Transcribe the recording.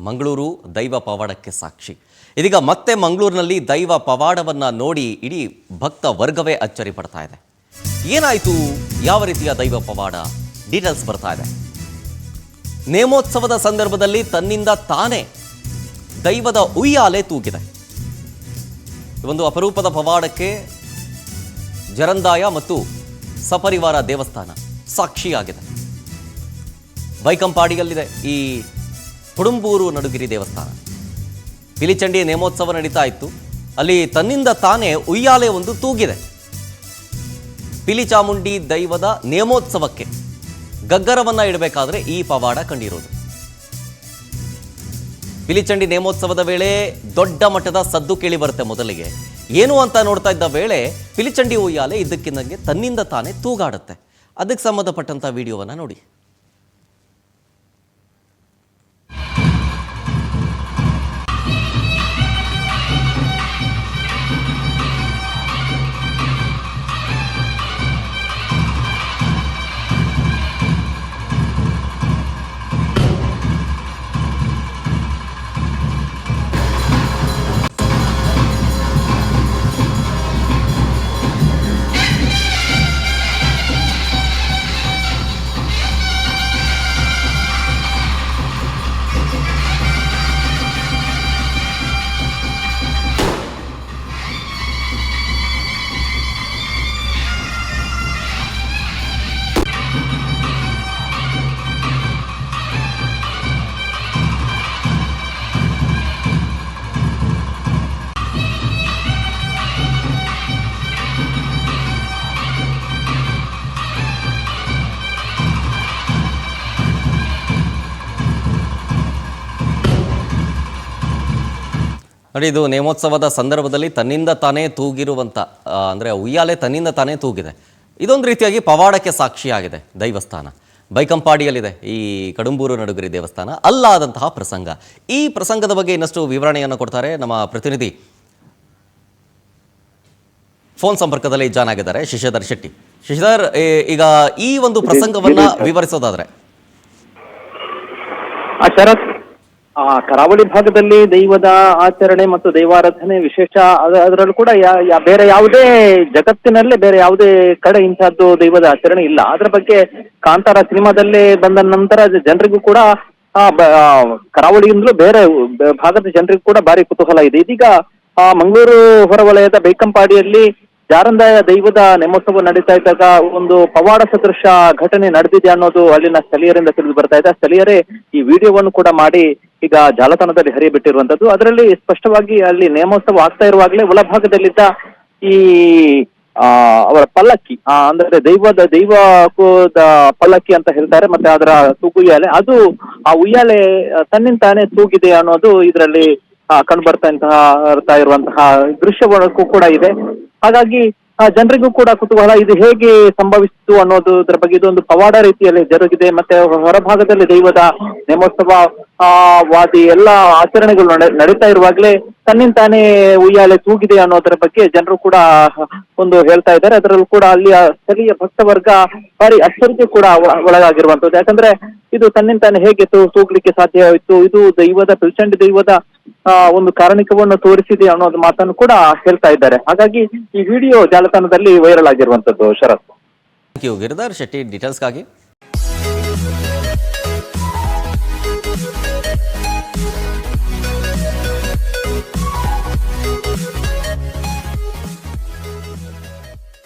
ಮಂಗಳೂರು ದೈವ ಪವಾಡಕ್ಕೆ ಸಾಕ್ಷಿ. ಇದೀಗ ಮತ್ತೆ ಮಂಗಳೂರಿನಲ್ಲಿ ದೈವ ಪವಾಡವನ್ನು ನೋಡಿ ಇಡೀ ಭಕ್ತ ವರ್ಗವೇ ಅಚ್ಚರಿ ಪಡ್ತಾ ಇದೆ. ಏನಾಯಿತು, ಯಾವ ರೀತಿಯ ದೈವ ಪವಾಡ, ಡೀಟೇಲ್ಸ್ ಬರ್ತಾ ಇದೆ. ನೇಮೋತ್ಸವದ ಸಂದರ್ಭದಲ್ಲಿ ತನ್ನಿಂದ ತಾನೇ ದೈವದ ಉಯ್ಯಾಲೆ ತೂಗಿದೆ. ಒಂದು ಅಪರೂಪದ ಪವಾಡಕ್ಕೆ ಜರಂದಾಯ ಮತ್ತು ಸಪರಿವಾರ ದೇವಸ್ಥಾನ ಸಾಕ್ಷಿಯಾಗಿದೆ. ಬೈಕಂಪಾಡಿಯಲ್ಲಿದೆ ಈ ಕುಡುಂಬೂರು ನಡುಗಿರಿ ದೇವಸ್ಥಾನ. ಪಿಲಿಚಂಡಿ ನೇಮೋತ್ಸವ ನಡೀತಾ ಇತ್ತು. ಅಲ್ಲಿ ತನ್ನಿಂದ ತಾನೇ ಉಯ್ಯಾಲೆ ಒಂದು ತೂಗಿದೆ. ಪಿಲಿಚಾಮುಂಡಿ ದೈವದ ನೇಮೋತ್ಸವಕ್ಕೆ ಗಗ್ಗರವನ್ನ ಇಡಬೇಕಾದ್ರೆ ಈ ಪವಾಡ ಕಂಡಿರೋದು. ಪಿಲಿಚಂಡಿ ನೇಮೋತ್ಸವದ ವೇಳೆ ದೊಡ್ಡ ಮಟ್ಟದ ಸದ್ದು ಕೇಳಿ ಬರುತ್ತೆ. ಮೊದಲಿಗೆ ಏನು ಅಂತ ನೋಡ್ತಾ ಇದ್ದ ವೇಳೆ ಪಿಲಿಚಂಡಿ ಉಯ್ಯಾಲೆ ಇದ್ದಕ್ಕಿದ್ದಂಗೆ ತನ್ನಿಂದ ತಾನೇ ತೂಗಾಡುತ್ತೆ. ಅದಕ್ಕೆ ಸಂಬಂಧಪಟ್ಟಂತ ವಿಡಿಯೋವನ್ನ ನೋಡಿ. ನೋಡಿ, ಇದು ನೇಮೋತ್ಸವದ ಸಂದರ್ಭದಲ್ಲಿ ತನ್ನಿಂದ ತಾನೇ ತೂಗಿರುವಂಥ ಅಂದರೆ ಉಯ್ಯಾಲೆ ತನ್ನಿಂದ ತಾನೇ ತೂಗಿದೆ. ಇದೊಂದು ರೀತಿಯಾಗಿ ಪವಾಡಕ್ಕೆ ಸಾಕ್ಷಿಯಾಗಿದೆ ದೈವಸ್ಥಾನ. ಬೈಕಂಪಾಡಿಯಲ್ಲಿದೆ ಈ ಕಡುಂಬೂರು ನಡುಗರಿ ದೇವಸ್ಥಾನ. ಅಲ್ಲಾದಂತಹ ಪ್ರಸಂಗ. ಈ ಪ್ರಸಂಗದ ಬಗ್ಗೆ ಇನ್ನಷ್ಟು ವಿವರಣೆಯನ್ನು ಕೊಡ್ತಾರೆ ನಮ್ಮ ಪ್ರತಿನಿಧಿ. ಫೋನ್ ಸಂಪರ್ಕದಲ್ಲಿ ಜಾಯ್ನ್ ಆಗಿದ್ದಾರೆ ಶಶಿಧರ್ ಶೆಟ್ಟಿ. ಶಶಿಧರ್, ಈಗ ಈ ಒಂದು ಪ್ರಸಂಗವನ್ನ ವಿವರಿಸೋದಾದ್ರೆ. ಶರತ್, ಕರಾವಳಿ ಭಾಗದಲ್ಲಿ ದೈವದ ಆಚರಣೆ ಮತ್ತು ದೈವಾರಾಧನೆ ವಿಶೇಷ. ಅದರಲ್ಲೂ ಕೂಡ ಬೇರೆ ಯಾವುದೇ ಜಗತ್ತಿನಲ್ಲೇ ಬೇರೆ ಯಾವುದೇ ಕಡೆ ಇಂಥದ್ದು ದೈವದ ಆಚರಣೆ ಇಲ್ಲ. ಅದರ ಬಗ್ಗೆ ಕಾಂತಾರ ಸಿನಿಮಾದಲ್ಲೇ ಬಂದ ನಂತರ ಜನರಿಗೂ ಕೂಡ ಕರಾವಳಿಯಿಂದಲೂ ಬೇರೆ ಭಾಗದ ಜನರಿಗೂ ಕೂಡ ಭಾರಿ ಕುತೂಹಲ ಇದೆ. ಇದೀಗ ಮಂಗಳೂರು ಹೊರವಲಯದ ಬೈಕಂಪಾಡಿಯಲ್ಲಿ ಜಾರಂದಾಯ ದೈವದ ನೇಮೋತ್ಸವ ನಡೀತಾ ಇದ್ದಾಗ ಒಂದು ಪವಾಡ ಸದೃಶ ಘಟನೆ ನಡೆದಿದೆ ಅನ್ನೋದು ಅಲ್ಲಿನ ಸ್ಥಳೀಯರಿಂದ ತಿಳಿದು ಬರ್ತಾ ಇದೆ. ಸ್ಥಳೀಯರೇ ಈ ವಿಡಿಯೋವನ್ನು ಕೂಡ ಮಾಡಿ ಈಗ ಜಾಲತಾಣದಲ್ಲಿ ಹರಿಯಬಿಟ್ಟಿರುವಂತದ್ದು. ಅದರಲ್ಲಿ ಸ್ಪಷ್ಟವಾಗಿ ಅಲ್ಲಿ ನೇಮೋತ್ಸವ ಆಗ್ತಾ ಇರುವಾಗಲೇ ಒಳಭಾಗದಲ್ಲಿದ್ದ ಈ ಅವರ ಪಲ್ಲಕ್ಕಿ, ಅಂದ್ರೆ ದೈವದ ಪಲ್ಲಕ್ಕಿ ಅಂತ ಹೇಳ್ತಾರೆ, ಮತ್ತೆ ಅದರ ಉಯ್ಯಾಲೆ, ಅದು ಆ ಉಯ್ಯಾಲೆ ತನ್ನಿಂತಾನೇ ತೂಗಿದೆ ಅನ್ನೋದು ಇದರಲ್ಲಿ ಕಂಡು ಬರ್ತಾ ಇರುವಂತಹ ದೃಶ್ಯವೂ ಕೂಡ ಇದೆ. ಹಾಗಾಗಿ ಜನರಿಗೂ ಕೂಡ ಕುತೂಹಲ, ಇದು ಹೇಗೆ ಸಂಭವಿಸಿತು ಅನ್ನೋದ್ರ ಬಗ್ಗೆ. ಇದೊಂದು ಪವಾಡ ರೀತಿಯಲ್ಲಿ ಜರುಗಿದೆ. ಮತ್ತೆ ಹೊರಭಾಗದಲ್ಲಿ ದೈವದ ನೇಮೋತ್ಸವ ವಾದಿ ಎಲ್ಲ ಆಚರಣೆಗಳು ನಡೀತಾ ಇರುವಾಗಲೇ ತನ್ನಿಂತಾನೇ ಉಯ್ಯಾಲೆ ತೂಗಿದೆ ಅನ್ನೋದರ ಬಗ್ಗೆ ಜನರು ಕೂಡ ಒಂದು ಹೇಳ್ತಾ ಇದ್ದಾರೆ. ಅದರಲ್ಲೂ ಕೂಡ ಅಲ್ಲಿಯ ಸ್ಥಳೀಯ ಭಕ್ತವರ್ಗ ಭಾರಿ ಅಚ್ಚರಿಗೆ ಕೂಡ ಒಳಗಾಗಿರುವಂತದ್ದು. ಯಾಕಂದ್ರೆ ಇದು ತನ್ನಿಂತಾನೆ ಹೇಗೆ ತೂಗ್ಲಿಕ್ಕೆ ಸಾಧ್ಯವಾಯಿತು, ಇದು ಪಿಲಿಚಂಡಿ ದೈವದ ಒಂದು ಕಾರಣಿಕವನ್ನು ತೋರಿಸಿದೆ ಅನ್ನೋದು ಮಾತನ್ನು ಕೂಡ ಹೇಳ್ತಾ ಇದ್ದಾರೆ. ಹಾಗಾಗಿ ಈ ವಿಡಿಯೋ ಜಾಲತಾಣದಲ್ಲಿ ವೈರಲ್ ಆಗಿರುವಂತದ್ದು. ಶರತ್, ಥ್ಯಾಂಕ್ ಯು ಗಿರಿಧರ್ ಶೆಟ್ಟಿ ಡೀಟೇಲ್ಸ್ಗಾಗಿ.